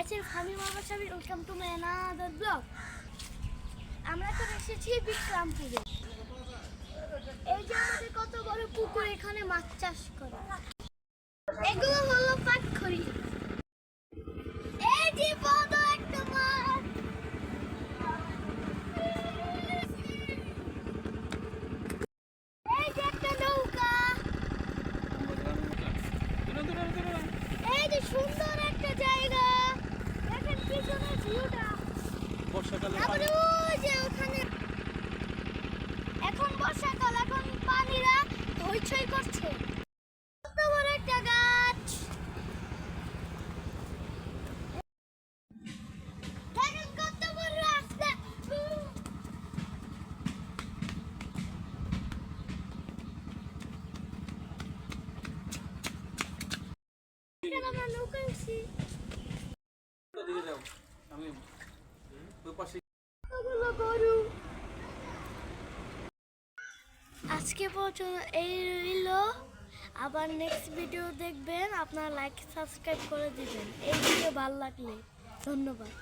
গাইছের ফামি বাবা সাহেব welcome to my another blog. আমরা তো এসেছি বিক্রমপুরে। এই যে আমাদের কত বড় পুকুর, এখানে মাছ চাষ করে। এগুলো হলো পাটখড়ি। এই যে বড় একটা মাছ, এই যে একটা নৌকা, এই যে সুন্দর একটা জায়গা। দেখেন পিছনে ভিউটা। তারপরে ওই যে ওখানে এখন বর্ষাকাল, এখন পানিরা হইচই করছে। কত বড় একটা গাছ, দেখেন কত বড় রাস্তা। এখানে আমরা নৌকা উঠছি। গরু আজকে পর্যন্ত এই রইল। আবার নেক্সট ভিডিও দেখবেন। আপনারা লাইক সাবস্ক্রাইব করে দিবেন এই ভিডিও ভালো লাগলে। ধন্যবাদ।